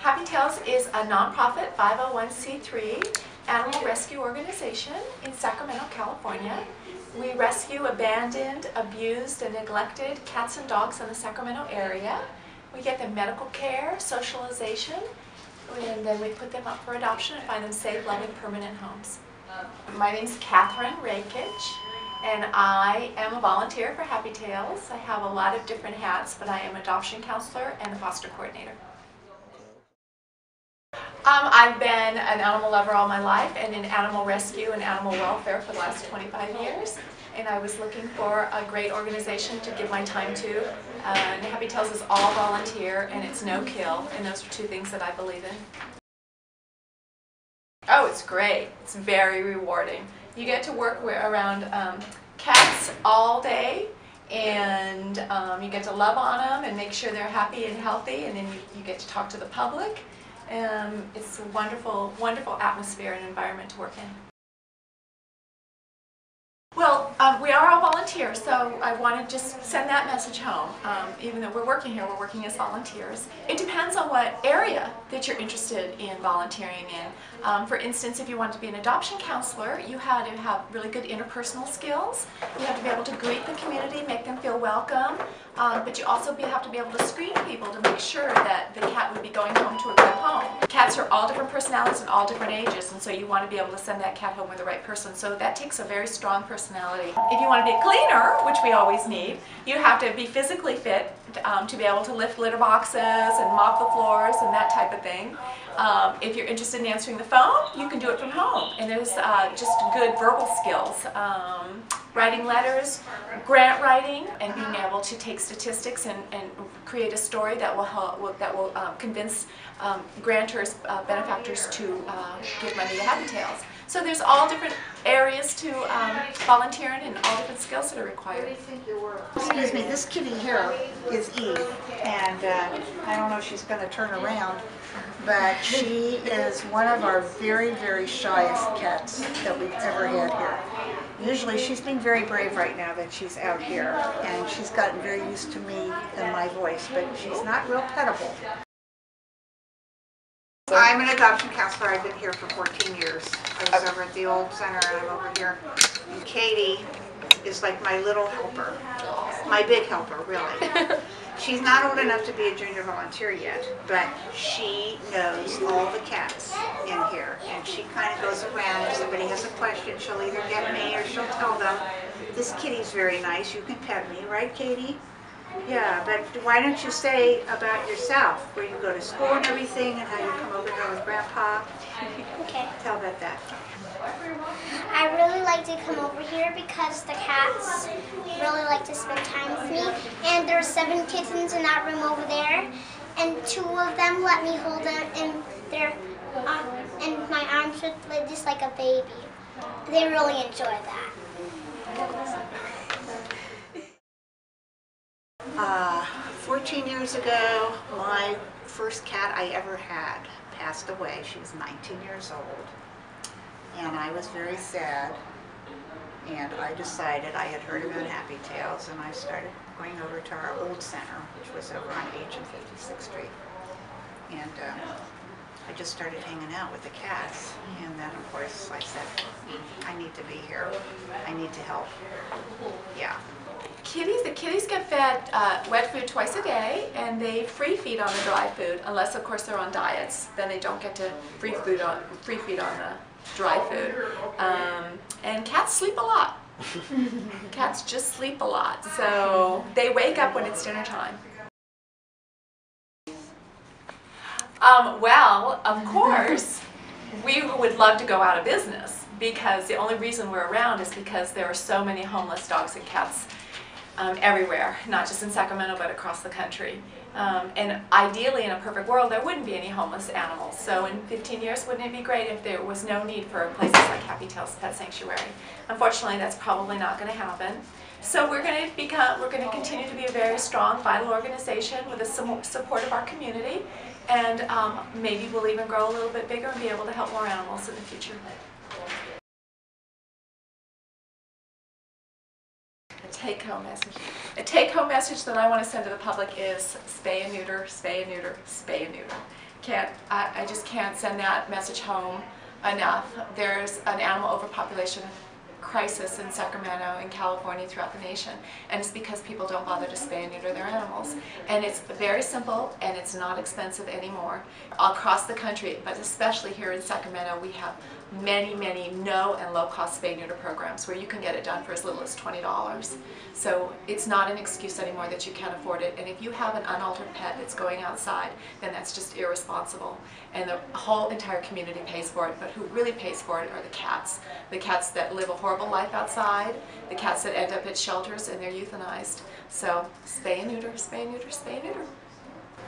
Happy Tails is a nonprofit 501c3 animal rescue organization in Sacramento, California. We rescue abandoned, abused, and neglected cats and dogs in the Sacramento area. We get them medical care, socialization, and then we put them up for adoption and find them safe, loving, permanent homes. My name is Catherine Rakich, and I am a volunteer for Happy Tails. I have a lot of different hats, but I am an adoption counselor and a foster coordinator. I've been an animal lover all my life and in animal rescue and animal welfare for the last 25 years. And I was looking for a great organization to give my time to. And Happy Tails is all volunteer and it's no kill, and those are two things that I believe in. Oh, it's great. It's very rewarding. You get to work around cats all day, and you get to love on them and make sure they're happy and healthy, and then you get to talk to the public. It's a wonderful, wonderful atmosphere and environment to work in. Well, we are all volunteers, so I want to just send that message home. Even though we're working here, we're working as volunteers. It depends on what area that you're interested in volunteering in. For instance, if you want to be an adoption counselor, you have to have really good interpersonal skills. You have to be able to greet the community, make them feel welcome, but you also have to be able to screen people to make sure that the cat would be going home to a good home. Cats are all different personalities and all different ages, and so you want to be able to send that cat home with the right person. So that takes a very strong personality. If you want to be a cleaner, which we always need, you have to be physically fit to be able to lift litter boxes and mop the floors and that type of thing. If you're interested in answering the phone, you can do it from home. And there's just good verbal skills. Writing letters, grant writing, and being able to take statistics and create a story that will convince grantors, benefactors to give money to Happy Tails. So there's all different areas to volunteer in and all different skills that are required. Excuse me, this kitty here is Eve, and I don't know if she's going to turn around, but she is one of our very, very shyest cats that we've ever had here. Usually she's being very brave right now that she's out here, and she's gotten very used to me and my voice, but she's not real pettable. I'm an adoption counselor. I've been here for 14 years. I was over at the old center and I'm over here. And Katie is like my little helper, my big helper, really. She's not old enough to be a junior volunteer yet, but she knows all the cats in here. And she kind of goes around. If somebody has a question, she'll either get me or she'll tell them, this kitty's very nice, you can pet me, right, Katie? Yeah, but why don't you say about yourself, where you go to school and everything, and how you come over here with Grandpa? Okay. Tell about that. I really like to come over here because the cats really like to spend time with me. And there are 7 kittens in that room over there, and 2 of them let me hold them in my arms just like a baby. They really enjoy that. 14 years ago, my first cat I ever had passed away. She was 19 years old, and I was very sad, and I decided, I had heard about Happy Tails, and I started going over to our old center, which was over on H and 56th Street, and I just started hanging out with the cats, and then of course I said, I need to be here, I need to help. Yeah. The kitties get fed wet food twice a day, and they free feed on the dry food, unless of course they're on diets. Then they don't get to free feed on the dry food. And cats sleep a lot. Cats just sleep a lot, so they wake up when it's dinner time. Well, of course, we would love to go out of business, because the only reason we're around is because there are so many homeless dogs and cats everywhere, not just in Sacramento, but across the country. And ideally, in a perfect world, there wouldn't be any homeless animals. So in 15 years, wouldn't it be great if there was no need for places like Happy Tails Pet Sanctuary? Unfortunately, that's probably not going to happen. So we're going to continue to be a very strong, vital organization with the support of our community, and maybe we'll even grow a little bit bigger and be able to help more animals in the future. Take-home message. A take-home message that I want to send to the public is spay and neuter, spay and neuter, spay and neuter. I just can't send that message home enough. There's an animal overpopulation crisis in Sacramento, in California, throughout the nation, and it's because people don't bother to spay and neuter their animals. And it's very simple, and it's not expensive anymore. Across the country, but especially here in Sacramento, we have many, many no and low-cost spay neuter programs where you can get it done for as little as $20. So it's not an excuse anymore that you can't afford it. And if you have an unaltered pet that's going outside, then that's just irresponsible. And the whole entire community pays for it, but who really pays for it are the cats. The cats that live a horrible life outside, the cats that end up at shelters and they're euthanized. So spay and neuter, spay and neuter, spay and neuter.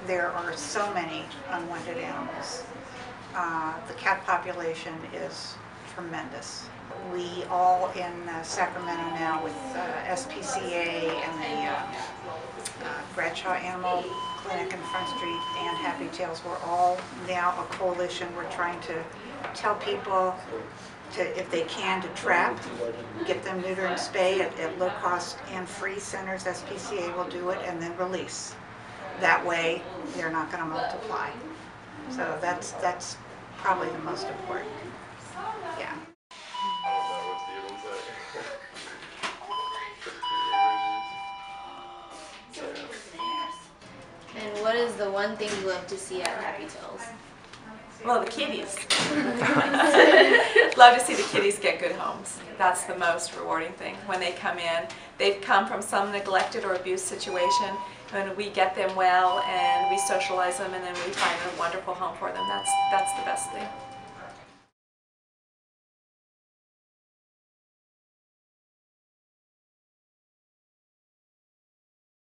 There are so many unwanted animals. The cat population is tremendous. We all in Sacramento now with SPCA and the Bradshaw Animal Clinic in Front Street and Happy Tails, we're all now a coalition. We're trying to tell people to, if they can, to trap, get them neutered and spay at low cost and free centers. SPCA will do it, and then release. That way they're not going to multiply. So that's probably the most important. Yeah. And what is the one thing you love to see at Happy Tails? Well, the kitties. Love to see the kitties get good homes. That's the most rewarding thing. When they come in, they've come from some neglected or abused situation, and we get them well and we socialize them, and then we find a wonderful home for them. That's the best thing.